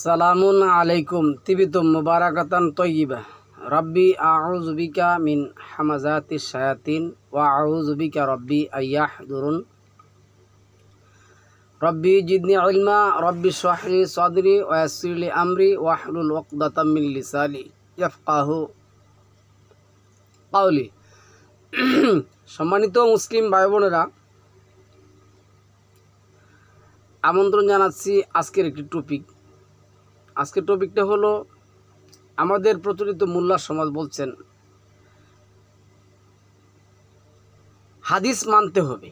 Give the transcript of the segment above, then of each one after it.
সালামুন আলাইকুম তিবিতুম মুবারাকাতান তয়্যিবা রব্বি আউযু বিকা মিন হামাযাতিশ শায়াতিন ওয়া আউযু বিকা রব্বি আইয়াহদুরুন রব্বি জিদনি ইলমা রব্বি ইশরাহ লি সাদরি ওয়া ইয়াসসির লি আমরি ওয়াহলুল উকদাতাম মিন লিসানি ইয়াফকাহু কাওলি। সম্মানিত মুসলিম ভাই বোনেরা, আমন্ত্রণ জানাচ্ছি আজকের একটি টপিক। আজকের টপিকটা হলো, আমাদের প্রচলিত মোল্লা সমাজ বলছেন হাদিস মানতে হবে,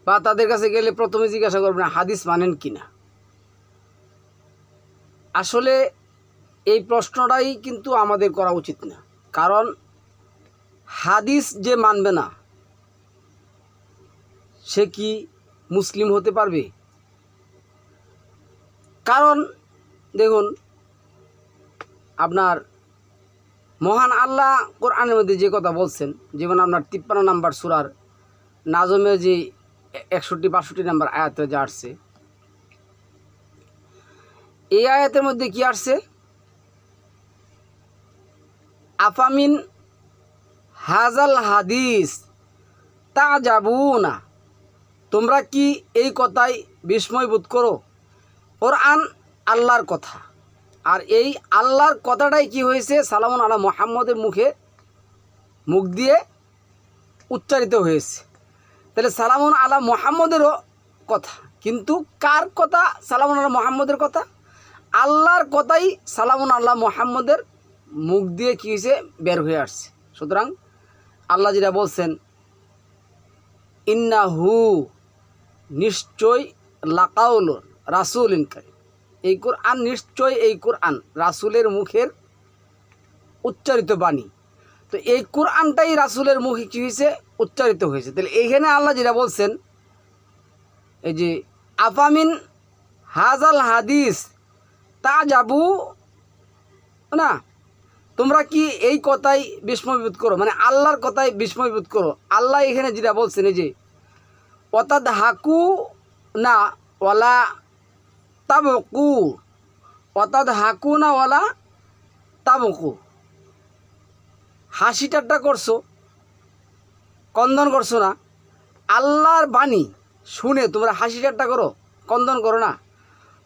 বা তাদের কাছে গেলে প্রথমে জিজ্ঞাসা করবেন হাদিস মানেন কিনা। আসলে এই প্রশ্নটাই কিন্তু আমাদের করা উচিত না, কারণ হাদিস যে মানবে না সে কি মুসলিম হতে পারবে? কারণ দেখুন, আপনার মহান আল্লাহ কোরআনের মধ্যে যে কথা বলছেন, যেমন আপনার 53 নম্বর সূরার নাজমের যে 61-62 নম্বর আয়াতে যা আসছে, এই আয়াতের মধ্যে কি আসছে? আফামিন হাজাল হাদিস তা যাবুনা, তোমরা কি এই কথায় বিস্ময় বোধ করো? কোরআন আল্লাহর কথা, আর এই আল্লাহর কথাটাই কি হয়েছে? সালামুন আলা মুহাম্মদের মুখ দিয়ে উচ্চারিত হয়েছে। তাহলে সালামুন আলা মুহাম্মদেরও কথা, কিন্তু কার কথা? সালামুন আলা মুহাম্মদের কথা। আল্লাহর কথাই সালামুন আলা মুহাম্মদের মুখ দিয়ে কি হয়েছে? বের হয়ে আসছে। সুতরাং আল্লাহ যেটা বলছেন, ইন্নাহু নিশ্চয় লাকাউল রাসূলিন কারীম, এই কোরআন নিশ্চয়, এই কোরআন রাসূলের মুখের উচ্চারিত বাণী। তো এই কোরআনটাই রাসূলের মুখে কী হয়েছে? উচ্চারিত হয়েছে। তাহলে এইখানে আল্লাহ যেটা বলছেন, এই যে আফামিন হাজাল হাদিস তা যাবু না, তোমরা কি এই কথাই বিস্ময়বোধ করো, মানে আল্লাহর কথাই বিস্ময়বোধ করো। আল্লাহ এখানে যেটা বলছেন, এই যে অতাদ হাকু না ওয়ালা তাবকু, অতাদ হাকু না ওয়ালা তাবকু, হাসি ঠাট্টা করছো, কন্দন করছো না। আল্লাহর বাণী শুনে তোমরা হাসি ঠাট্টা করো, কন্দন করো না।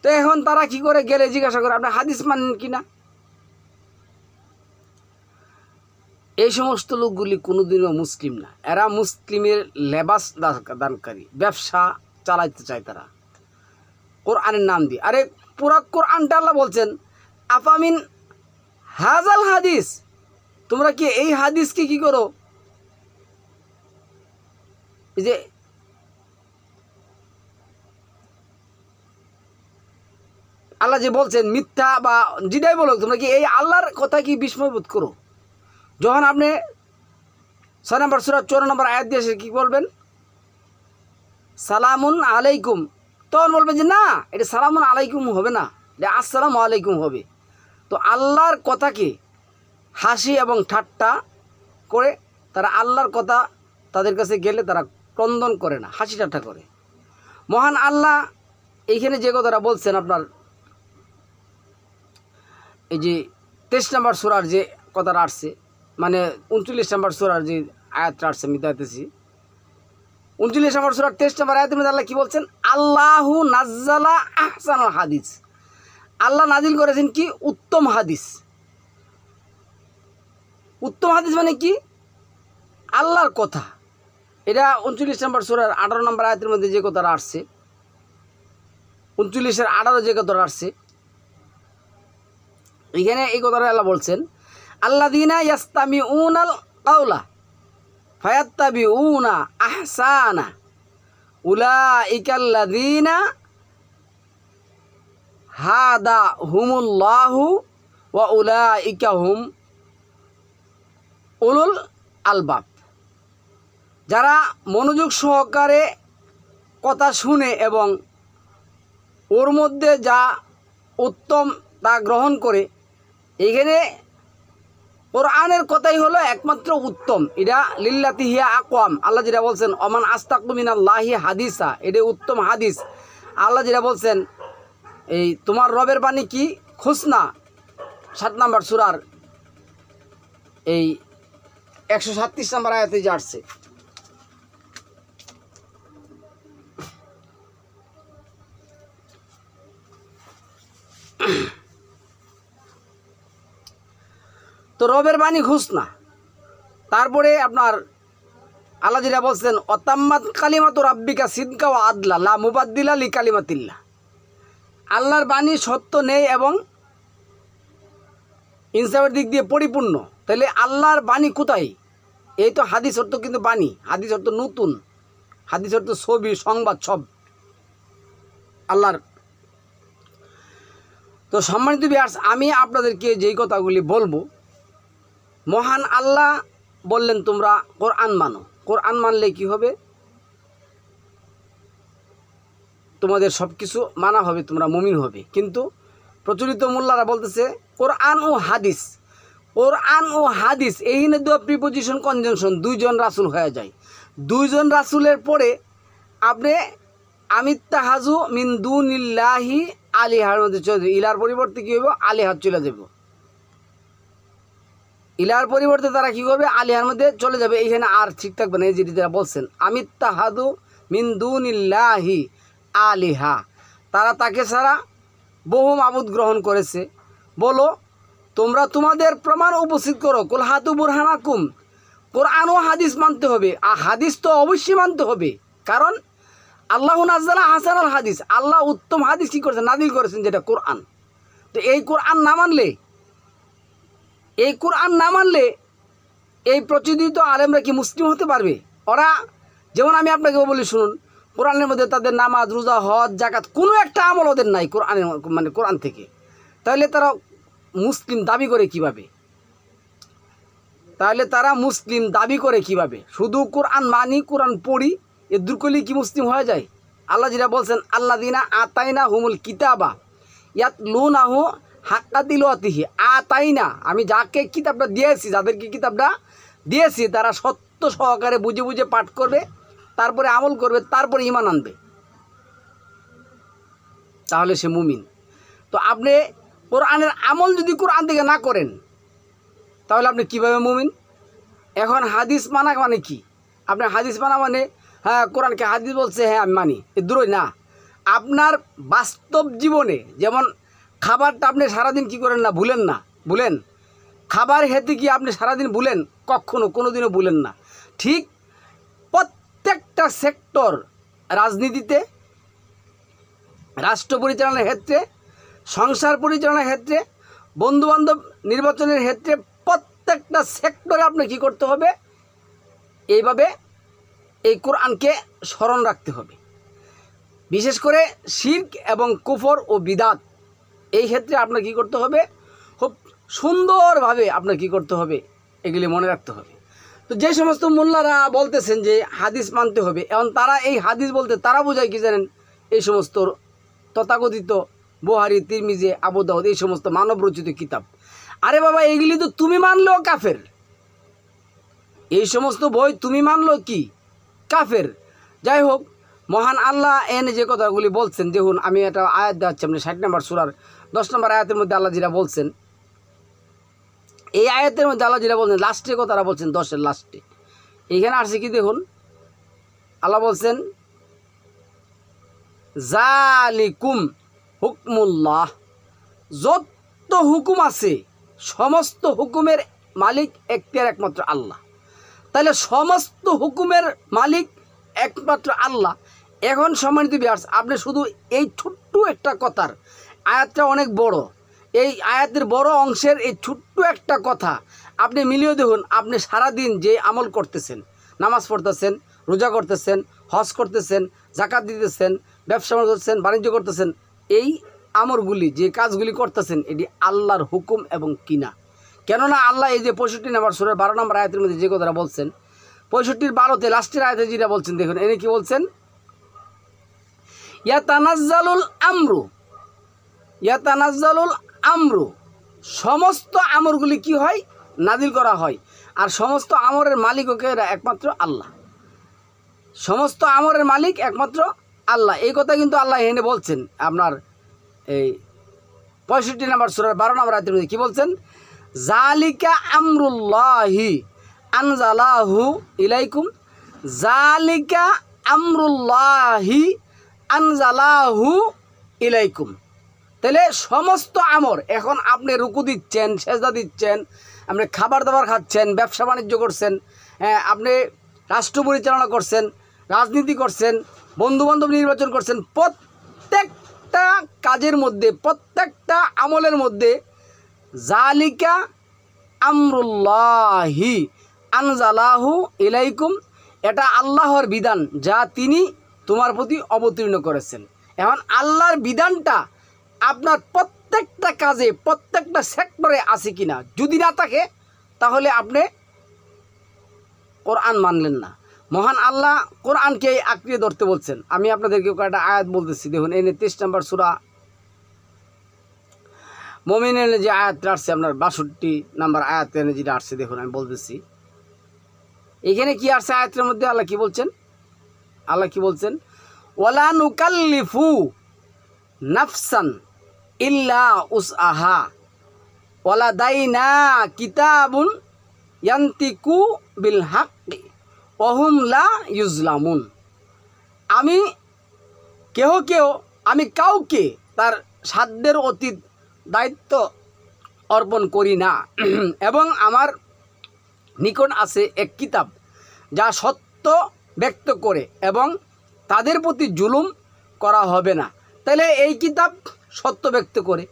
তো এখন তারা কি করে? গেলে জিজ্ঞাসা করে আপনার হাদিস মানেন কিনা। এই সমস্ত লোকগুলি কোনোদিনও মুসলিম না, এরা মুসলিমের লেবাস দানকারী, ব্যবসা চালাইতে চায় তারা কোরআনের নাম দিয়ে। আরে পুরা কোরআনটা আল্লাহ বলছেন আফামিন হাজাল হাদিস, তোমরা কি এই হাদিসকে কি করো? এই যে আল্লাহ যে বলছেন মিথ্যা বা যেটাই বলো, তোমরা কি এই আল্লাহর কথা কি বিস্ময়বোধ করো? যখন আপনি 6 নম্বর সূরা 54 নম্বর আয়াত দিয়ে কি বলবেন? সালামুন আলাইকুম, তখন বলবেন যে না, এটা সালামুন আলাইকুম হবে না, এটা আসসালামু আলাইকুম হবে। তো আল্লাহর কথাকে হাসি এবং ঠাট্টা করে তারা আল্লাহর কথা, তাদের কাছে গেলে তারা ক্রন্দন করে না, হাসি ঠাট্টা করে। মহান আল্লাহ এইখানে যে কথাটা বলছেন, আপনার এই যে 23 নম্বর সূরার যে কথাটা আসছে, মানে 39 নম্বর সূরার যে আয়াতটা আসছে, আমি দেখতেছি 39 নম্বর সূরার 23 নম্বর আয়াতের মধ্যে আল্লাহ কি বলছেন? আল্লাহু নাজ্জালা আহসানাল হাদিস, আল্লাহ নাজিল করেছেন কি? উত্তম হাদিস। উত্তম হাদিস মানে কি? আল্লাহর কথা। এটা 39 নম্বর সূরার 18 নম্বর আয়াতের মধ্যে যে কথাটা আসছে, 39-এর 18 যে কথাটা আসছে, এখানে এই কথাটা আল্লাহ বলছেন আল্লাযীনা ইয়াস্তামিউনাল কাওলা ফায়াত্তাবিউনা আহসানা উলাইকাল্লাযীনা হাদাহুমুল্লাহু ওয়া উলাইকা হুম উলুল আলবাব, যারা মনোযোগ সহকারে কথা শুনে এবং ওর মধ্যে যা উত্তম তা গ্রহণ করে। এইখানে কোরআনের কথাই হলো একমাত্র উত্তম, এটা লিল্লাতি হিয়া আকওয়াম। আল্লাহ যেটা বলছেন অমান আস্তাকু মিনাল্লাহি হাদিসা, এটা উত্তম হাদিস। আল্লাহ যেটা বলছেন এই তোমার রবের বাণী কি খুসনা 7 নম্বর সূরার এই 137 নম্বর আয়াতে যে আসছে। তো রবের বাণী খুসনা। তারপরে আপনার আল্লাহ যেটা বলছেন অতাম্মাত কালিমাতু রাব্বিকা সিদকা ওয়া আদলা লা মুবাদ্দিলা লি কালিমাতিল্লাহ। আল্লাহর বাণী সত্য নেই এবং ইনসাফের দিক দিয়ে পরিপূর্ণ। তাহলে আল্লাহর বাণী কোথায়? এই তো হাদিস অর্থ কিন্তু বাণী, হাদিস অর্থ নতুন, হাদিস অর্থ ছবি সংবাদ সব আল্লাহর। তো সম্মানিত ভিউয়ার্স, আমি আপনাদেরকে যেই কথাগুলি বলবো, মহান আল্লাহ বললেন তোমরা কোরআন মানো। কোরআন মানলে কি হবে? তোমাদের সব কিছু মানা হবে, তোমরা মুমিন হবে। কিন্তু প্রচলিত মোল্লারা বলতেছে কোরআন ও হাদিস, কোরআন ও হাদিস এই দুটো প্রিপোজিশন কনজাংশন, দুইজন রাসূল হয়ে যায়। দুইজন রাসূলের পরে আপনি আমিত্তাহাজু মিন দুনিল্লাহি আলিহার মধ্যে চলে, ইলার পরিবর্তে কী হইব? আলিহাত চলে যাব। ইলার পরিবর্তে তারা কী করবে? আলিহার মধ্যে চলে যাবে। এইখানে আর ঠিক থাকবে না। এই যেটা বলছেন আমিত্তাহাদু মিন দুনিল্লাহি আলিহা, তারা তাকে ছাড়া বহু মাবুদ গ্রহণ করেছে। বলো তোমরা তোমাদের প্রমাণ উপস্থিত করো। কুল হাতু বুরহানাকুম। কোরআন ও হাদিস মানতে হবে, আর হাদিস তো অবশ্যই মানতে হবে, কারণ আল্লাহ নাজ্জালা হাসানাল হাদিস, আল্লাহ উত্তম হাদিস কী করেছেন? নাজিল করেছেন, যেটা কোরআন। তো এই কোরআন না মানলে, এই কোরআন না মানলে এই প্রচলিত আলেমরা কি মুসলিম হতে পারবে? ওরা যেমন আমি আপনাকে বলি শুনুন, কোরআনের মধ্যে তাদের নামাজ রোজা হজ জাকাত কোনো একটা আমল ওদের নাই কোরআনের, মানে কোরআন থেকে। তাহলে তারা মুসলিম দাবি করে কিভাবে? তাহলে তারা মুসলিম দাবি করে কিভাবে? শুধু কোরআন মানি, কোরআন পড়ি, এ দূর করলে কি মুসলিম হয়ে যায়? আল্লাহ যেটা বলছেন আল্লাযিনা আতাইনা হুমুল কিতাবা ইয়াতলুনাহু হাক্কা তিলাওয়াতিহি। আতাইনা, আমি যাকে কিতাবটা দিয়েছি, যাদেরকে কিতাবটা দিয়েছি, তারা সত্য সহকারে বুঝে বুঝে পাঠ করবে, তারপরে আমল করবে, তারপরে ঈমান আনবে, তাহলে সে মুমিন। তো আপনি কোরআনের আমল যদি কোরআন থেকে না করেন, তাহলে আপনি কীভাবে মুমিন? এখন হাদিস মানা মানে কি? আপনার হাদিস মানা মানে হ্যাঁ কোরআনকে হাদিস বলছে, হ্যাঁ আমি মানি, এ দূরই না। আপনার বাস্তব জীবনে যেমন খাবারটা আপনি সারাদিন কি করেন না, ভুলেন না, ভুলেন? খাবার হেতে কি আপনি সারাদিন ভুলেন? কখনো কোনো দিনও ভুলেন না। ঠিক প্রত্যেকটা সেক্টর, রাজনীতিতে, রাষ্ট্র পরিচালনার ক্ষেত্রে, সংসার পরিচালনার ক্ষেত্রে, বন্ধুবান্ধব নির্বাচনের ক্ষেত্রে, প্রত্যেকটা সেক্টরে আপনি কী করতে হবে? এইভাবে এই কোরআনকে স্মরণ রাখতে হবে। বিশেষ করে শিরক এবং কুফর ও বিদাত, এই ক্ষেত্রে আপনার কী করতে হবে? খুব সুন্দরভাবে আপনার কী করতে হবে? এগুলি মনে রাখতে হবে। তো যে সমস্ত মোল্লারা বলতেছেন যে হাদিস মানতে হবে, এখন তারা এই হাদিস বলতে তারা বোঝায় কি জানেন? এই সমস্ত তথাকথিত বুখারী, তিরমিজি, আবু দাউদ, এই সমস্ত মানবরচিত কিতাব। আরে বাবা, এইগুলি তো তুমি মানলেও কাফের। এই সমস্ত বই তুমি মানলেও কি কাফের। যাই হোক, মহান আল্লাহ এনে যে কথাগুলি বলছেন, দেখুন আমি একটা আয়াত দেখাচ্ছি আপনি 60 নম্বর সূরার 10 নম্বর আয়াতের মধ্যে আল্লাহ যেটা বলছেন, এই আয়াতের মধ্যে আল্লাহ যেটা বলছেন, লাস্টে কথাটা বলছেন, 10-এর লাস্টে এইখানে আসছে কি দেখুন, আল্লাহ বলছেন জালিকুম হুকমুল্লাহ, যত হুকুম আছে সমস্ত হুকুমের মালিক একমাত্র আল্লাহ। তাহলে সমস্ত হুকুমের মালিক একমাত্র আল্লাহ। এখন সম্মানিত ভিউয়ার্স, আপনি শুধু এই ছোট্ট একটা কথার, আয়াতটা অনেক বড়, এই আয়াতের বড় অংশের এই ছোট্ট একটা কথা আপনি মিলিয়ে দেখুন, আপনি সারাদিন যে আমল করতেছেন, নামাজ পড়তেছেন, রোজা করতেছেন, হজ করতেছেন, জাকাত দিতেছেন, ব্যবসা করতেছেন, বাণিজ্য করতেছেন, এই আমলগুলি যে কাজগুলি করতেছেন এটি আল্লাহর হুকুম এবং কিনা। কেননা আল্লাহ এই যে 65 নম্বর সূরার 12 নম্বর আয়াতের মধ্যে যে কথাটা বলছেন, 65-12 লাস্টের আয়াতে যেটা বলছেন দেখুন, এনে কি বলছেন? ইয়াতানাজ্জালুল আমরু, ইয়াতানাজ্জালুল আমরু, সমস্ত আমরগুলি কি হয়? নাজিল করা হয়। আর সমস্ত আমরের মালিক ওকে একমাত্র আল্লাহ, সমস্ত আমরের মালিক একমাত্র আল্লাহ। এই কথা কিন্তু আল্লাহ এনে বলছেন আপনার এই 65 নম্বর সূরার 12 নম্বর আয়াতের মধ্যে কি বলছেন? জালিকা আমরুল্লাহি আনজালাহু ইলাইকুম, জালিকা আমরুল্লাহি আনজালাহু ইলাইকুম। তাহলে সমস্ত আমর, এখন আপনি রুকু দিচ্ছেন, সেজদা দিচ্ছেন, আপনি খাবার দাবার খাচ্ছেন, ব্যবসা বাণিজ্য করছেন, আপনি রাষ্ট্র পরিচালনা করছেন, রাজনীতি করছেন, বন্ধুবান্ধব নির্বাচন করছেন, প্রত্যেকটা কাজের মধ্যে, প্রত্যেকটা আমলের মধ্যে জালিকা আমরুল্লাহি আনজালাহু ইলাইকুম, এটা আল্লাহর বিধান যা তিনি তোমার প্রতি অবতীর্ণ করেছেন। এখন আল্লাহর বিধানটা আপনার প্রত্যেকটা কাজে, প্রত্যেকটা সেক্টরে আছে কিনা, যদি না থাকে তাহলে আপনি কোরআন মানলেন না। মহান আল্লাহ কোরআনকে আঁকড়িয়ে ধরতে বলছেন। আমি আপনাদেরকে কয়েকটা আয়াত বলতেছি, দেখুন এই 23 নম্বর সূরা মুমিনের যে আয়াতটা আসছে, আপনার 62 নম্বর আয়াতে যেটা আসছে, দেখুন আমি বলতেছি এখানে কি আসছে আয়াতের মধ্যে। আল্লাহ কি বলছেন? আল্লাহ কি বলছেন? ওয়ালা নুকাল্লিফু নাফসান ইল্লা উসআহা ওয়ালা দাইনা কিতাবুন ইয়ান্তিকু বিল হাক্কি ওয়া হুম লা ইউজলামুন। আমি কাউকে তার সাধ্যের অতীত দায়িত্ব অর্পণ করি না এবং আমার নিকট আছে এক কিতাব যা সত্য ব্যক্ত করে এবং তাদের প্রতি জুলুম করা হবে না। তাহলে এই কিতাব সত্য ব্যক্ত করে,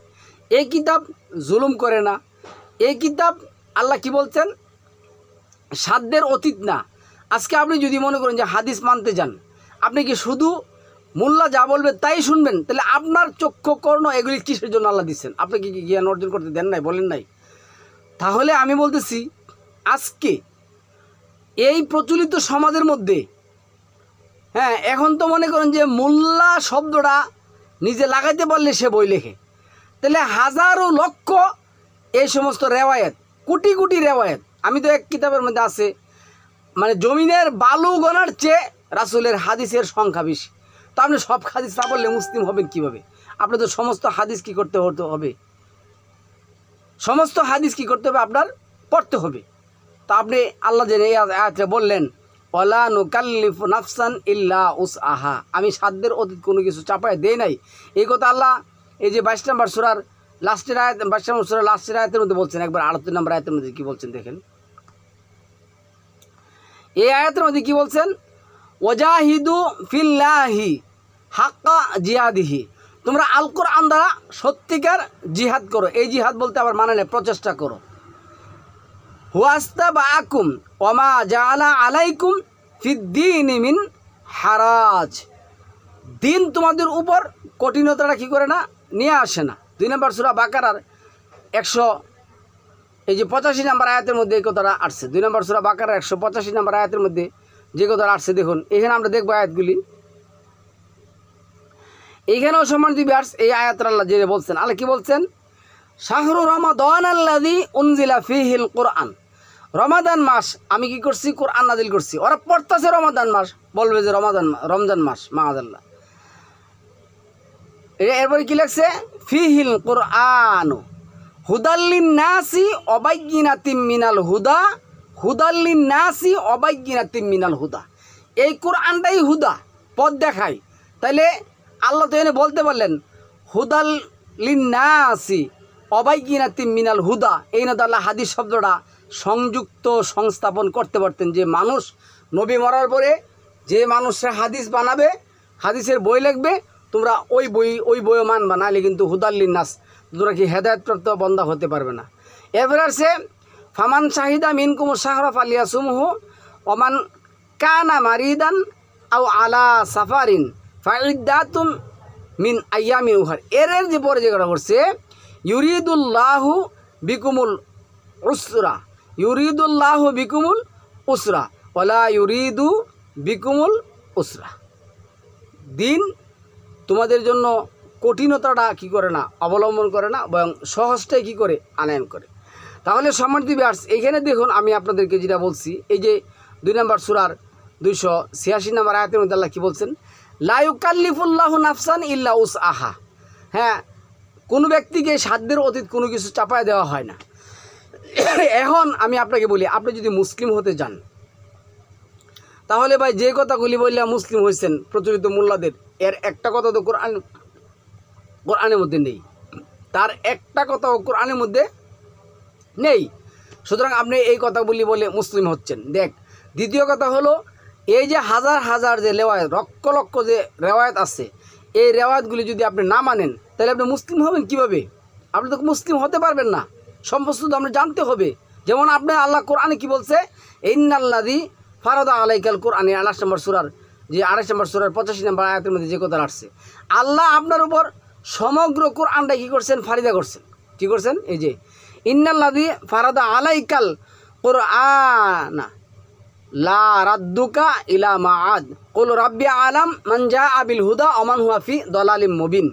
এই কিতাব জুলুম করে না, এই কিতাব আল্লাহ কি বলছেন? সাধ্যের অতীত না। আজকে আপনি যদি মনে করেন যে হাদিস মানতে যান, আপনি কি শুধু মোল্লা যা বলবে তাই শুনবেন? তাহলে আপনার চক্ষু কর্ণ এগুলি কিসের জন্য আল্লাহ দিচ্ছেন? আপনি কি জ্ঞান অর্জন করতে দেন নাই, বলেন নাই? তাহলে আমি বলতেছি, আজকে এই প্রচলিত সমাজের মধ্যে এখন তো মনে করেন যে মোল্লা শব্দটা নিজে লাগাইতে পারলে সে বই লেখে। তাহলে হাজারো লক্ষ এই সমস্ত রেওয়ায়েত, কোটি কোটি রেওয়ায়েত, আমি তো এক কিতাবের মধ্যে আছে, মানে জমিনের বালু গণার চেয়ে রাসূলের হাদিসের সংখ্যা বেশি। তো আপনি সব হাদিস না বললে মুসলিম হবেন কিভাবে? আপনি তো সমস্ত হাদিস কি করতে হবে? সমস্ত হাদিস কি করতে হবে? আপনার পড়তে হবে। তো আপনি আল্লাহ যে এই আয়াতে বললেন ওয়ালা নুকাল্লিফু নাফসান ইল্লা উসআহা, আমি সাধ্যের অতীত কোনো কিছু চাপায় দেই নাই, এই কথা আল্লাহ এই যে 22 নম্বর সূরার লাস্টের আয়াত, 22 নম্বর সূরার লাস্টের আয়াতের মধ্যে বলছেন। একবার 38 নম্বর আয়াতের মধ্যে কি বলছেন দেখেন। এই আয়াতের মধ্যে কি বলছেন? ওয়াজাহিদু ফিল্লাহি হাক্কা জিহাদিহি, তোমরা আল কোরআন দ্বারা সত্যিকার জিহাদ করো। এই জিহাদ বলতে আবার মানে না, প্রচেষ্টা করো। হুয়াস্তাবাআকুম ওয়ামা জাআলা আলাইকুম ফিদ্দীনি মিন হারাজ, দিন তোমাদের উপর কঠিনতাটা কি করে না, নিয়ে আসে না। 2 নম্বর সূরা বাকারার 185 নম্বর আয়াতের মধ্যে এই কথাটা আসছে। 2 নম্বর সূরা বাকারার 185 নম্বর আয়াতের মধ্যে যে কথাটা আসছে, দেখুন এখানে আমরা দেখবো আয়াতগুলি। এইখানেও সম্মানিত ভিউয়ার্স, এই আয়াতটা আল্লাহ যে বলছেন, আল্লাহ কি বলছেন? শাহরু রমাদান আল্লাযী উনজিলা ফীহিল কুরআন, রমাদান মাস আমি কি করছি? কোরআন নাজিল করছি। ওরা পড়তেছে রমাদান মাস, বলবে যে রমজান মাস, মাআযাল্লাহ। এরপরে কি লাগছে? ফীহিল কুরআন হুদাল্লিন নাসি ওয়াবাইয়িনাতিম মিনাল হুদা, হুদাল্লিন নাসি ওয়াবাইয়িনাতিম মিনাল হুদা। এই কোরআনটাই হুদা, পথ দেখায়। তাইলে আল্লাহ তো এনে বলতে পারলেন হুদাল্লিন নাসি ওয়াবাইয়িনাতিম মিনাল হুদা, এই না তো আল্লাহ হাদিস শব্দটা সংযুক্ত সংস্থাপন করতে পারতেন, যে মানুষ নবী মরার পরে যে মানুষরা হাদিস বানাবে, হাদিসের বই লিখবে, তোমরা ওই বইও মানবা, নাহলে কিন্তু হুদাল্লিন নাস, তোমরা কি হেদায়েতপ্রাপ্ত বান্দা হতে পারবে না। এরপরে আছে ফামান শাহিদা মিনকুম শাহরা ফালিয়াসুমহু ওমান কানা মারিদান আও আলা সাফারিন ফাইদ্দাতুম মিন আইয়ামিন উখার। এর যে পরে যেটা করছে ইউরিদুল্লাহু বিকুমুল উসরা, ইউরিদুল্লাহু বিকুমুল উসরা ওয়ালা ইউরিদু বিকুমুল উসরা, দিন তোমাদের জন্য কঠিনতাটা কি করে না, অবলম্বন করে না, বরং সহজটাই কি করে, আনয়ন করে। তাহলে সম্মানিত ভিউয়ার্স, এইখানে দেখুন আমি আপনাদেরকে যেটা বলছি, এই যে 2 নম্বর সূরার 286 নম্বর আয়াতের মধ্যে আল্লাহ কি বলছেন? লা ইউকাল্লিফুল্লাহু নাফসান ইল্লা উসআহা। কোনো ব্যক্তিকে সাধ্যের অতীত কোনো কিছু চাপায় দেওয়া হয় না। এখন আমি আপনাকে বলি, আপনি যদি মুসলিম হতে যান, তাহলে ভাই যে কথাগুলি বললে মুসলিম হয়েছেন প্রচলিত মোল্লাদের, এর একটা কথা তো কোরআনের মধ্যে নেই, তার একটা কথাও কোরআনের মধ্যে নেই। সুতরাং আপনি এই কথাগুলি বলে মুসলিম হচ্ছেন। দেখ, দ্বিতীয় কথা হলো, এই যে হাজার হাজার যে রেওয়ায়ত, লক্ষ লক্ষ যে রেওয়ায়ত আছে, এই রেওয়ায়তগুলি যদি আপনি না মানেন, তাহলে আপনি মুসলিম হবেন কিভাবে? আপনি তো মুসলিম হতে পারবেন না। সমস্ত তো আমরা জানতে হবে। যেমন আপনি আল্লাহ কোরআনে কি বলছে, ইন্নাল্লাযী ফারাদা আলাইকাল কোরআনে 28 নম্বর সূরার 85 নম্বর আয়াতের মধ্যে যে কথা আসছে, আল্লাহ আপনার উপর সমগ্র কোরআনটা কী করছেন? ফারিদা করছেন। কী করছেন? এই যে ইন্নাল্লাযী ফারাদা আলাইকাল কোরআনা লা রাদ্দুকা ইলা মাআদ কুল রাব্বি আলাম মান জাআ বিল হুদা ওয়া মান হুয়া ফি দালালিম মুবিন।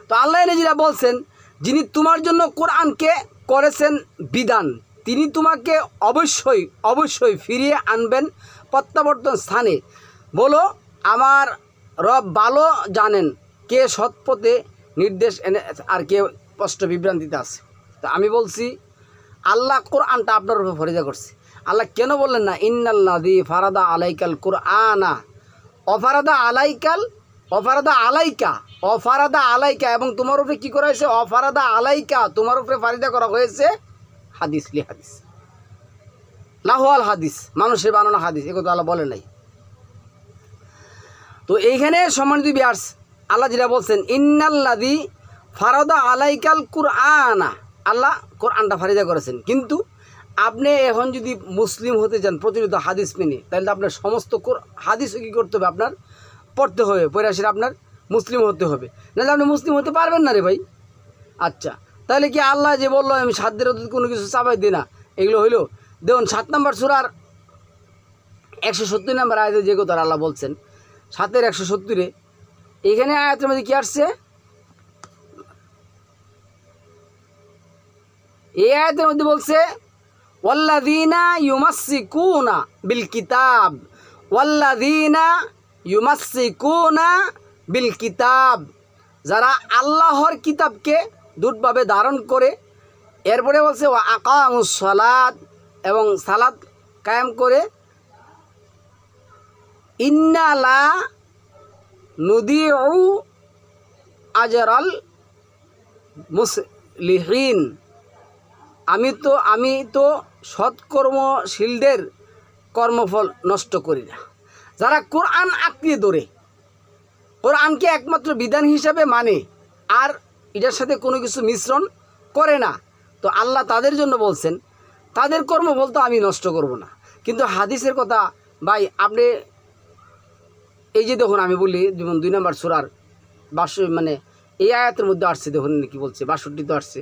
তো আল্লাহ নিজেরা বলছেন, যিনি তোমার জন্য কোরআনকে করেছেন বিধান, তিনি তোমাকে অবশ্যই অবশ্যই ফিরিয়ে আনবেন প্রত্যাবর্তন স্থানে। বলো, আমার রব ভালো জানেন কে সৎপথে নির্দেশ এনে আর কে স্পষ্ট বিভ্রান্তিতে আছে। তো আমি বলছি, আল্লাহ কোরআনটা আপনার উপর ফরিদা করছে। আল্লাহ কেন বললেন না ইন্নাল্লাযী ফারাদা আলাইকাল কোরআনা, অফারাদা আলাইকাল, অফারাদা আলাইকা, অফারাদা আলাইকা, এবং তোমার উপরে কী করা হয়েছে? অফারাদা আলাইকা, তোমার উপরে ফারিদা করা হয়েছে হাদিস, লি হাদিস, লাহওয়াল হাদিস, মানুষের বানানো হাদিস, এ কথা আল্লাহ বলে নাই। তো এইখানে সম্মানিত বিয়ার্স, আল্লাহ যেটা বলছেন ইন্নাল্লাযী ফারাদা আলাইকাল কুরআনা, আল্লাহ কোরআনটা ফারিদা করেছেন। কিন্তু আপনি এখন যদি মুসলিম হতে চান প্রচলিত হাদিস মেনে, তাহলে আপনার সমস্ত হাদিসও কী করতে হবে? আপনার পড়তে হবে, পড়ে আসলে আপনার মুসলিম হতে হবে, নাহলে আপনি মুসলিম হতে পারবেন না রে ভাই। আচ্ছা, তাহলে কি আল্লাহ যে বললো আমি সাধ্যের অতীত কোনো কিছু চাপাই দিই না, এগুলো হইলো? দেখুন 7 নম্বর সূরার 170 নম্বর আয়াতে যে কথা আল্লাহ বলছেন, 7-এর 170-এ, এখানে আয়াতের মধ্যে কি আসছে? এই আয়াতের মধ্যে বলছে ওয়াল্লাযীনা ইউমাসসিকুনা বিল কিতাব, ওয়াল্লাযীনা ইউমাসসিকুনা বিল কিতাব, যারা আল্লাহর কিতাবকে দৃঢ়ভাবে ধারণ করে। এরপরে বলছে ওয়া আকামুস সালাত, এবং সালাত কায়েম করে। ইন্না লা নুদিউ আজরাল মুসলিহিন, আমি তো সৎকর্মশীলদের কর্মফল নষ্ট করি না। যারা কোরআন আঁকড়িয়ে ধরে, কোরআনকে একমাত্র বিধান হিসাবে মানে, আর এটার সাথে কোনো কিছু মিশ্রণ করে না, তো আল্লাহ তাদের জন্য বলছেন তাদের কর্মফল তো আমি নষ্ট করব না। কিন্তু হাদিসের কথা ভাই, আপনি এই যে দেখুন, আমি বলি যেমন 2 নম্বর সূরার 62, মানে এই আয়াতের মধ্যে আসছে, দেখুন কি বলছে, 62 তো আসছে,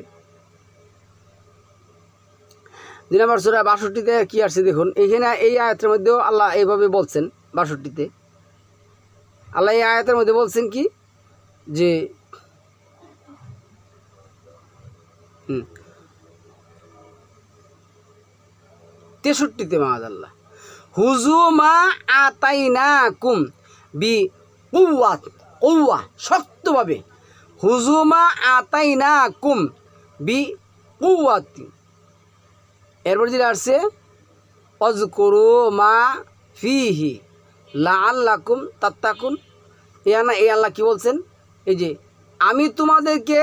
2 নম্বর সূরা 62-তে কি আসছে দেখুন। এইখানে এই আয়াতের মধ্যেও আল্লাহ এইভাবে বলছেন, 62-তে আল্লাহ এই আয়াতের মধ্যে বলছেন কি, যে 63-তে মাআযাল্লাহ, হুজু মা আতাইনাকুম বি কুওয়াত, কুওয়া শক্তভাবে, হুজু মা আতাইনাকুম বি কুওয়াতি। এরপর যেটা আসছে অযকুরু মা ফিহি লাআল্লাকুম তাত্তাকুন। এই আল্লাহ কি বলছেন? এই যে আমি তোমাদেরকে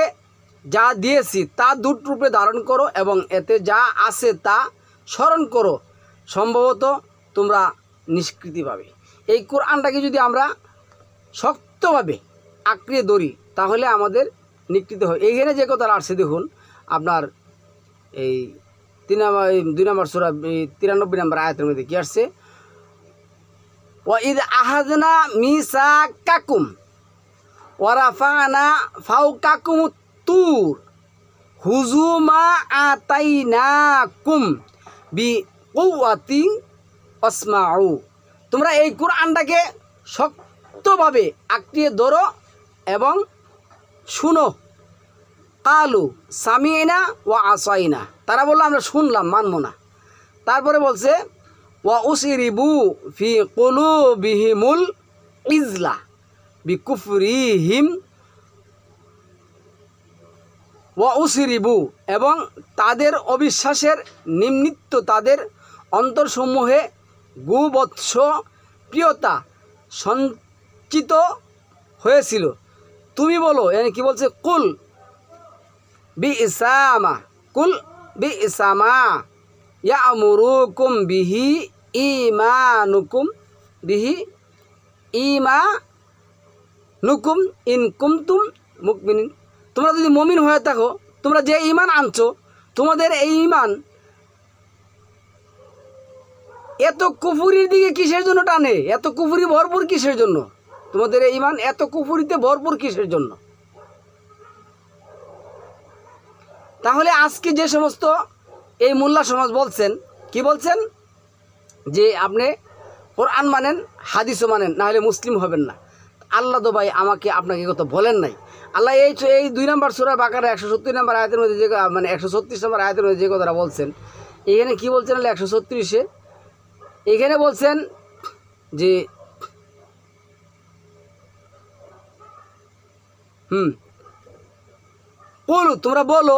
যা দিয়েছি তা দ্রুতরূপে ধারণ করো, এবং এতে যা আছে তা স্মরণ করো, সম্ভবত তোমরা নিষ্কৃতি পাবে। এই কোরআনটাকে যদি আমরা শক্তভাবে আঁকড়িয়ে ধরি, তাহলে আমাদের নিকৃতি হয়। এইখানে যে কথা আসছে দেখুন, আপনার এই 2 নম্বর সূরা 93 নম্বর আয়াতের মধ্যে কি আসছে? ওয়াইদ আহাদনা মিসাকাকুম ওয়া রাফা'না ফাওকাকুমুত তুর হুজু মা আতাইনাকুম বিকুওয়াতিন ওয়াসমাউ। তোমরা এই কোরআনটাকে শক্তভাবে আঁকড়িয়ে ধরো এবং শুনো। কালু সামিনা ওয়া আসাইনা, তারা বললো আমরা শুনলাম, মানব না। তারপরে বলছে ওয়া উসরিবু ফি কুলুবিহিমুল ইজলা বিকুফরিহিম ওয়া উসরিবু, এবং তাদের অবিশ্বাসের নিমিত্ত তাদের অন্তরসমূহে গুবৎস প্রিয়তা সঞ্চিত হয়েছিল। তুমি বলো, এখানে কি বলছে? কুল বি ইসামা, কুল বি ইসামা ইয়ামুরুকুম বিহি ঈমানুকুম বিহি ঈমানুকুম ইন কুনতুম মুমিনিন। তোমরা যদি মুমিন হয়ে থাকো, তোমরা যে ঈমান আনছো, তোমাদের এই ঈমান এত কুফুরির দিকে কিসের জন্য টানে? এত কুফুরি ভরপুর কিসের জন্য? তোমাদের এই ঈমান এত কুফুরিতে ভরপুর কিসের জন্য? তাহলে আজকে যে সমস্ত এই মোল্লা সমাজ বলছেন, কি বলছেন? যে আপনি কোরআন মানেন, হাদিসও মানেন, না হলে মুসলিম হবেন না। আল্লাহ তো ভাই আমাকে আপনাকে কথা বলেন নাই। আল্লাহ এই 2 নম্বর সূরা বাকারা 170 নম্বর আয়াতের মধ্যে যে, মানে 136 নম্বর আয়াতের মধ্যে যে কথাটা বলছেন, এখানে কি বলছেন? 136-এ এখানে বলছেন যে বলো, তোমরা বলো,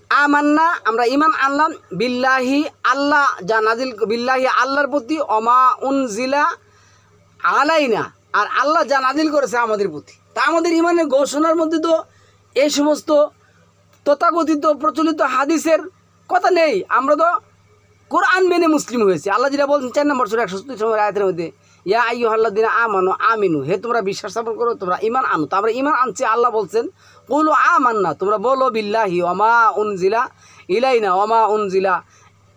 আমান্না, আমরা ঈমান আনলাম, বিল্লাহি, আল্লাহ যা নাজিল, বিল্লাহি আল্লাহর প্রতি, অমা উনজিলা আলাইনা, আর আল্লাহ যা নাজিল করেছে আমাদের প্রতি। তা আমাদের ঈমানের ঘোষণার মধ্যে তো এই সমস্ত তথাকথিত প্রচলিত হাদিসের কথা নেই। আমরা তো কোরআন মেনে মুসলিম হয়েছে। আল্লাহ যেটা বলছেন 4 নম্বর সূরা 137 নম্বর আয়াতের মধ্যে, ইয়া আইয়ুহাল্লাযীনা আমানু আমিনু, হে তোমরা বিশ্বাস স্থাপন করো, তোমরা ঈমান আনো। তো আমরা ঈমান আনছি। আল্লাহ বলছেন কুলু আমান্না, তোমরা বলো বিল্লাহি ওমা উনজিলা ইলাইনা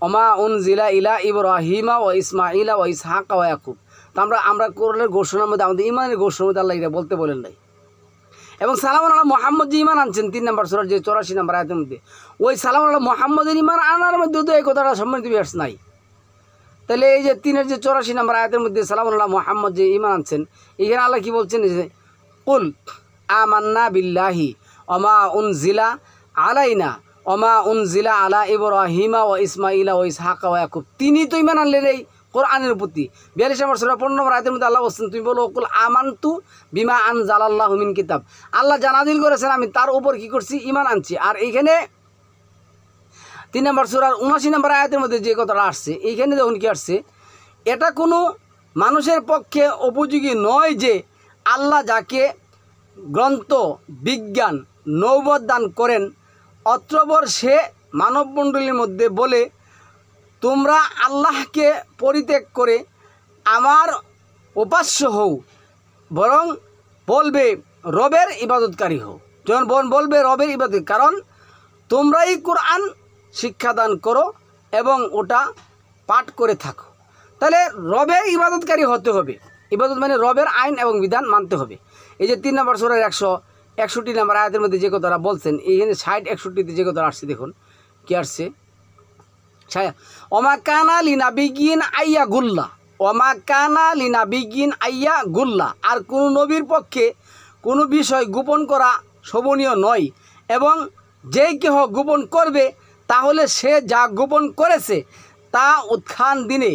ওমা উনজিলা ইলা ইব্রাহিমা ওয়া ইসমাঈলা ওয়া ইসহাকা ওয়া ইয়াকুব। তো আমরা কোরআনের ঘোষণার মধ্যে, আমাদের ঈমানের ঘোষণার মধ্যে আল্লাহ এটা বলতে বলেন নাই। এবং সালামুন আলা মুহাম্মদ যে ঈমান আনছেন 3 নম্বর সূরার যে 84 নম্বর আয়াতের মধ্যে, ওই সালামুন আলা মুহাম্মদের ঈমান আনার মধ্যে তো এই কথাটা সম্মানিত বিয়ার্স নাই। তাহলে এই যে 3-এর যে 84 নম্বর আয়াতের মধ্যে সালামুন আলা মুহাম্মদ যে ঈমান আনছেন, এখানে আল্লাহ কি বলছেন? যে কুল আমান্না বিল্লাহি ওমা উনজিলা আলাইনা ওমা উনজিলা আলা ইব্রাহিমা ওয়া ইসমাঈলা ওয়া ইসহাকা ওয়া ইয়াকুব। তিনি তো ঈমান আনলেন এই কোরআনের প্রতি। 42 নম্বর সূরা 15 নম্বর আয়াতের মধ্যে আল্লাহ বলছেন, তুমি বলো কুল আমানতু বিমা আনজালাল্লাহু মিন কিতাব, আল্লাহ যা নাযিল করেছেন আমি তার উপর কি করছি? ঈমান আনছি। আর এইখানে 3 নম্বর সূরার 79 নম্বর আয়াতের মধ্যে যে কথাটা আসছে, এইখানে যখন কি আসছে, এটা কোনো মানুষের পক্ষে উপযোগী নয় যে আল্লাহ যাকে গ্রন্থ, বিজ্ঞান, নৌবত দান করেন, অত্রবর সে মানবমণ্ডলীর মধ্যে বলে, তোমরা আল্লাহকে পরিত্যাগ করে আমার উপাস্য হও, বরং বলবে রবের ইবাদতকারী হও। যখন বলবে রবের ইবাদত, কারণ তোমরাই কোরআন শিক্ষাদান করো এবং ওটা পাঠ করে থাকো। তাহলে রবের ইবাদতকারী হতে হবে। ইবাদত মানে রবের আইন এবং বিধান মানতে হবে। এই যে 3 নম্বর সূরার 161 নম্বর আয়াতের মধ্যে যে কথাটা বলছেন, এইখানে 60-61-তে যে কথাটা আসছে, দেখুন কি আসছে। ওমা কানা লিনাবিগিন আইয়া গুল্লা, ওমা কানা লিনাবিগিন আইয়া গুল্লা, আর কোনো নবীর পক্ষে কোনো বিষয় গোপন করা শোভনীয় নয়, এবং যেই কেহ গোপন করবে তাহলে সে যা গোপন করেছে তা উত্থান দিনে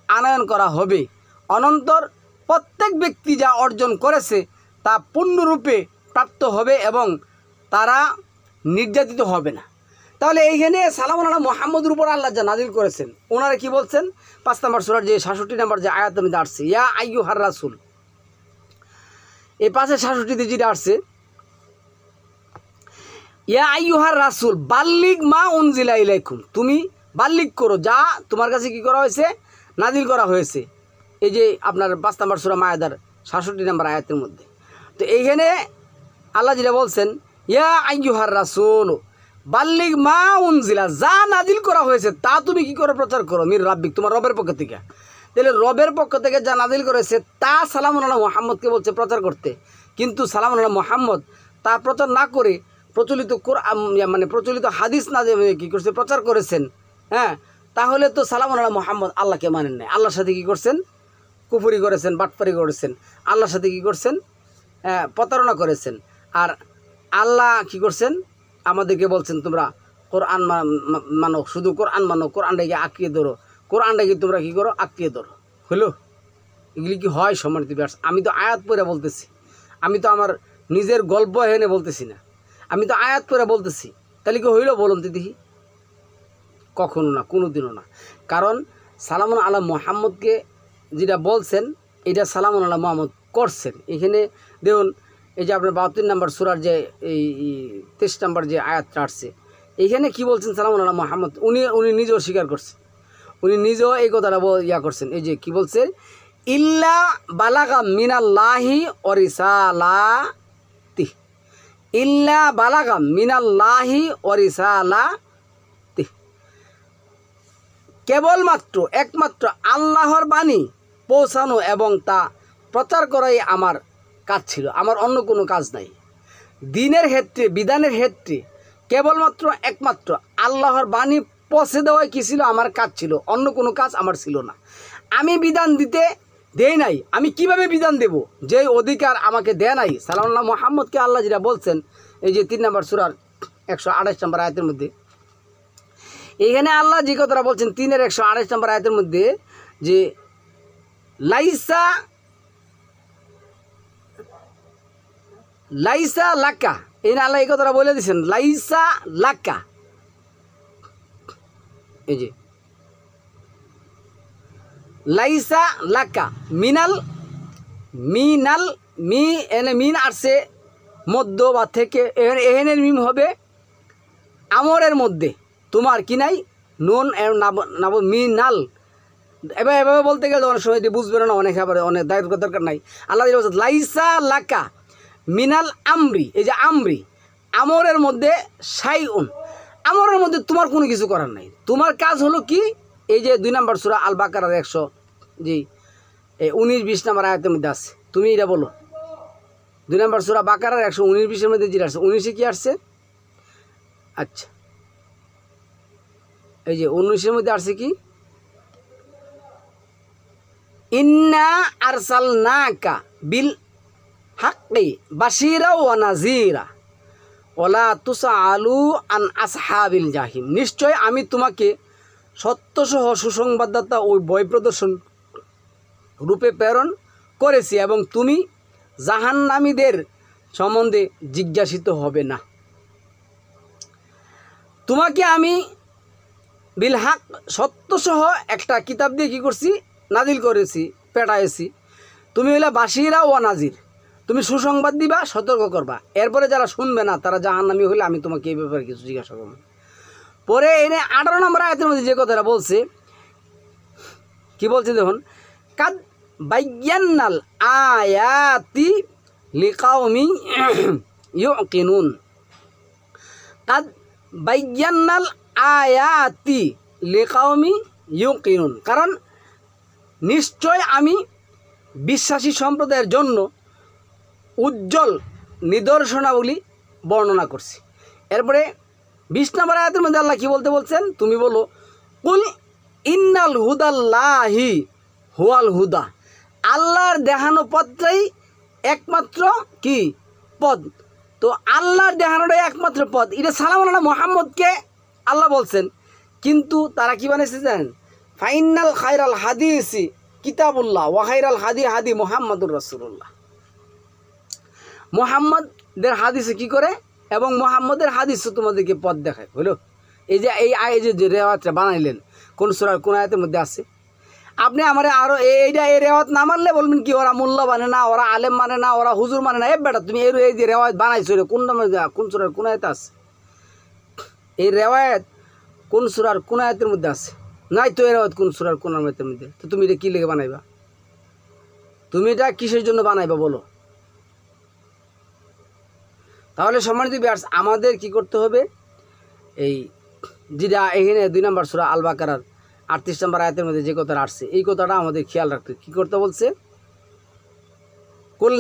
আনয়ন করা হবে। অনন্তর প্রত্যেক ব্যক্তি যা অর্জন করেছে তা পূর্ণরূপে প্রাপ্ত হবে এবং তারা নির্যাতিত হবে না। তাহলে এইখানে সালামুন আলা মুহাম্মদের উপর আল্লাহ যা নাজিল করেছেন, ওনারা কি বলছেন? 5 নম্বর সূরার যে 66 নম্বর যে আয়াতের মধ্যে আসছে, ইয়া আইয়ুহার রাসূল, এই 5-66-তে যেটা আসছে, ইয়া আইয়ুহার রাসূল বাল্লিগ মা উনজিলা ইলাইকুম, তুমি বাল্লিগ করো যা তোমার কাছে কি করা হয়েছে? নাজিল করা হয়েছে। এই যে আপনার 5 নম্বর সূরা মায়েদার 66 নম্বর আয়াতের মধ্যে। তো এইখানে আল্লাহ যেটা বলছেন, ইয়া আইয়ুহার রাসূল বাল্লিগ মা উনজিলা, যা নাজিল করা হয়েছে তা তুমি কি করে প্রচার করো, মির রাব্বিক, তোমার রবের পক্ষ থেকে। তাহলে রবের পক্ষ থেকে যা নাজিল করেছে তা সালামুন আলা মুহাম্মদকে বলছে প্রচার করতে, কিন্তু সালামুন আলা মুহাম্মদ তা প্রচার না করে প্রচলিত কোরআন মানে প্রচলিত হাদিস না যে কী করছে প্রচার করেছেন, হ্যাঁ, তাহলে তো সালামুন আলা মুহাম্মদ আল্লাহকে মানেন নাই, আল্লাহর সাথে কী করছেন? কুফরি করেছেন, বাটপারি করেছেন, আল্লাহর সাথে কী করছেন? প্রতারণা করেছেন। আর আল্লাহ কী করছেন? আমাদেরকে বলছেন তোমরা কোরআন মানো, শুধু কোরআন মানো, কোরআনটাকে আঁকিয়ে ধরো, কোরআনটাকে তোমরা কী করো? আঁকিয়ে ধরো। হলো? এগুলি কি হয় সম্মানিত ভিউয়ার্স? আমি তো আয়াত পড়ে বলতেছি, আমি তো আমার নিজের গল্প এনে বলতেছি না, আমি তো আয়াত পড়ে বলতেছি। তাহলে কি হইল বলুন তো দেখি? কখনো না, কোনোদিনও না। কারণ সালামুন আলা মুহাম্মদকে যেটা বলছেন এটা সালামুন আলা মুহাম্মদ করছেন। এখানে দেখুন এই যে আপনার 72 নম্বর সূরার যে এই 23 নম্বর যে আয়াতটা আসছে, এইখানে কি বলছেন সালামুন আলা মুহাম্মদ, উনি নিজেও স্বীকার করছেন, উনি নিজেও এই কথাটা করছেন। এই যে কি বলছে, ইল্লা বালাগা মিনাল্লাহি ওয়া রিসালাতি, ইল্লা বালাগা মিনাল্লাহি ওয়া রিসালাতি, কেবলমাত্র একমাত্র আল্লাহর বাণী পৌঁছানো এবং তা প্রচার করাই আমার কাজ ছিল, আমার অন্য কোনো কাজ নাই। দিনের ক্ষেত্রে, বিধানের ক্ষেত্রে কেবলমাত্র একমাত্র আল্লাহর বাণী পৌঁছে দেওয়াই কী ছিল, আমার কাজ ছিল, অন্য কোনো কাজ আমার ছিল না। আমি বিধান দিতে দেই নাই, আমি কিভাবে বিধান দেব, যে অধিকার আমাকে দেয় নাই। সালামুল্লাহ মুহাম্মদকে আল্লাহ যেটা বলছেন এই যে 3 নম্বর সূরার 128 নম্বর আয়াতের মধ্যে, এইখানে আল্লাহ যে কথাটা বলছেন 3-এর 128 নম্বর আয়াতের মধ্যে, যে লাইসা লাইসা লাক্কা, এই না আল্লাহ এই কথাটা বলে দিচ্ছেন, লাইসা লাক্কা, এই যে লাইসা লাক্কা মিনাল মিনাল মি এনে মিন আসছে মধ্য বা থেকে, এহেনের মিম হবে আমরের মধ্যে, তোমার কি নাই নুন নাব মিনাল, এভাবে বলতে গেলে অনেক সময় বুঝবে না, অনেক আবার অনেক দরকার নাই। আল্লাহ বলছে লাইসা লাকা মিনাল আমরি, এই যে আমরি, আমরের মধ্যে শাইউন, আমরের মধ্যে তোমার কোনো কিছু করার নাই। তোমার কাজ হলো কি, এই যে 2 নম্বর সূরা আল বাকারার 19-20 নম্বর আয়াতের মধ্যে আছে, তুমি এটা বলো। 2 নম্বর সূরা বাকারার 119-20 মধ্যে যেটা আসছে, 19-এ কি আসছে? আচ্ছা, এই যে 19-এর মধ্যে আসছে কি, ইন্না আরসালনাকা বিল হাক্কি বাশীরা ওয়া নাযীরা ওয়ালা তুসআলু আন আসহাবিল জাহিম, নিশ্চয় আমি তোমাকে সত্যসহ সুসংবাদদাতা ও ভয় প্রদর্শন রূপে প্রেরণ করেছি এবং তুমি জাহান্নামীদের সম্বন্ধে জিজ্ঞাসিত হবে না। তোমাকে আমি বিল হাক সত্যসহ একটা কিতাব দিয়ে কী করছি, নাজিল করেছি, পেটাইছি। তুমি হইলে বাশীরা ওয়া নাজির, তুমি সুসংবাদ দিবা, সতর্ক করবা। এরপরে যারা শুনবে না তারা জাহান্নামী হইলে আমি তোমাকে এই ব্যাপারে কিছু জিজ্ঞাসা করবো। পরে এনে 18 নম্বর আয়াতের মধ্যে যে কথাটা বলছে, কি বলছে দেখুন, কাদ বায়্যান্নাল আয়াতি লিকাওমি ইউকিনুন, কাদ বায়্যান্নাল আয়াতি লিকাওমি ইউকিনুন, কারণ নিশ্চয় আমি বিশ্বাসী সম্প্রদায়ের জন্য উজ্জ্বল নিদর্শনাবলী বর্ণনা করছি। এরপরে 20 নম্বর আয়াতের মধ্যে আল্লাহ কি বলতে বলছেন, তুমি বলো কুল ইন্নাল হুদাল্লাহি হুয়াল হুদা, আল্লাহর দেখানো পথটাই একমাত্র কি পথ। তো আল্লাহর দেখানোটাই একমাত্র পথ, এটা সালাম আল্লাহ মুহাম্মদকে আল্লাহ বলছেন। কিন্তু তারা কি বানিয়েছে জানেন, ফাইনাল খায়রাল হাদিসি কিতাবুল্লাহ ওয়া খায়রাল হাদি হাদি মুহাম্মাদুর রাসূলুল্লাহ, মুহাম্মদের হাদিসে কি করে এবং মুহাম্মদের হাদিসে তোমাদেরকে পথ দেখায়। হলো এই যে যে রেওয়াজটা বানাইলেন কোন সূরার কোন আয়াতের মধ্যে আছে, আপনি আমার আরও এই রেওয়াজ না মানলে বলবেন কি ওরা মোল্লা মানে না, ওরা আলেম মানে না, ওরা হুজুর মানে না। বেটা তুমি এই যে রেওয়াজ বানাইছো কোন সূরার কোন আয়াতে আছে? এই রেওয়াজ কোন সূরার কোন আয়াতের মধ্যে আছে? নাই তো এই রেওয়াজ কোন সূরার কোন আয়াতের মধ্যে। তো তুমি এটা কী লেগে বানাইবা? তুমি এটা কিসের জন্য বানাইবা বলো? তাহলে সম্মানিত ভিউয়ার্স, আমাদের কি করতে হবে, এই যেটা এখানে 2 নম্বর সূরা আল বাকারার 38 নম্বর আয়াতের মধ্যে যে কথাটা আসছে, এই কথাটা আমাদের খেয়াল রাখতে কী করতে বলছে, কুল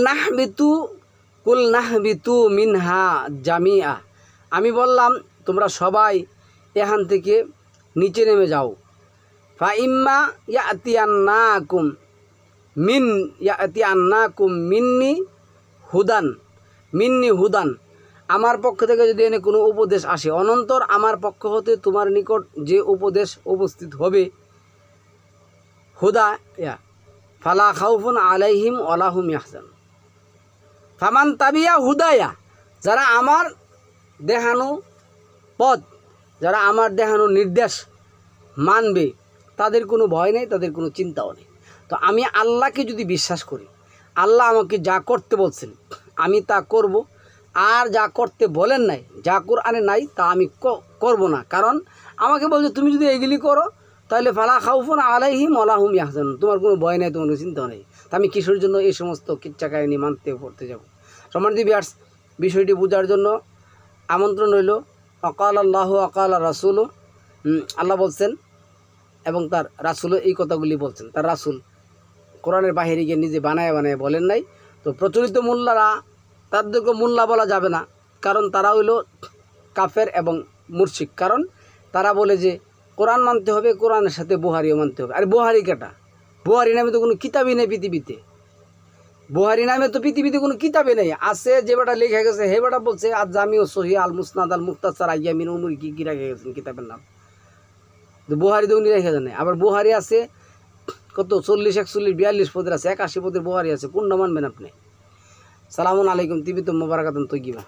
নাহবিতু মিনহা জামিআ, আমি বললাম তোমরা সবাই এখান থেকে নিচে নেমে যাও। ফা ইম্মা ইয়াতিয়ান্নাকুম মিন্নি হুদান, আমার পক্ষ থেকে যদি এনে কোনো উপদেশ আসে, অনন্তর আমার পক্ষ হতে তোমার নিকট যে উপদেশ উপস্থিত হবে, হুদা ইয়া ফালা খাউফুন আলাইহিম ওয়ালা হুম ইয়াহজান, ফামান তাবিয়া হুদায়া, যারা আমার দেখানো পথ, যারা আমার দেখানো নির্দেশ মানবে, তাদের কোনো ভয় নেই, তাদের কোনো চিন্তাও নেই। তো আমি আল্লাহকে যদি বিশ্বাস করি, আল্লাহ আমাকে যা করতে বলছেন আমি তা করব, আর যা করতে বলেন নাই, যা কোরআনে নাই, তা আমি করব না। কারণ আমাকে বলছে তুমি যদি এইগুলি করো তাহলে ফালা খাউফুন আলাইহিম ওয়ালা হুম ইয়াহজানুন, তোমার কোনো ভয় নেই, তোমার কোনো চিন্তা নেই। তা আমি কিসের জন্য এই সমস্ত কিচ্ছা কাহিনী মানতে পড়তে যাব? সম্মানিত ভিউয়ার্স, বিষয়টি বোঝার জন্য আমন্ত্রণ রইল। অকাল আল্লাহ অকাল রাসুল, আল্লাহ বলছেন এবং তার রাসুলও এই কথাগুলি বলছেন। তার রাসুল কোরআনের বাহিরে গিয়ে নিজে বানায় বানায় বলেন নাই। তো প্রচলিত মোল্লারা, তাদেরকে মোল্লা বলা যাবে না, কারণ তারা হইল কাফের এবং মুরশিক। কারণ তারা বলে যে কোরআন মানতে হবে, কোরআনের সাথে বুহারিও মানতে হবে। আর বুহারি কেটা? বুহারি নামে তো কোনো কিতাবই নেই পৃথিবীতে। বুহারি নামে তো পৃথিবীতে কোনো কিতাবে নেই। আছে যে বেটা লেখা গেছে, হে বেটা বলছে আজ জামিউ সহি আল মুসনাদ আল মুখতাসার আইয়ামিন উমর কি রেখে গেছেন কিতাবের নাম। তো বুহারি তো উনি রেখে জানে। আবার বুহারি আছে কত 40, 41, 42 পদের আছে, 81 পদের বুহারি আছে। কোনটা মানবেন আপনি? সালামুন আলাইকুম, তিবিতুম মুবারাকাতুন তৈয়িবা।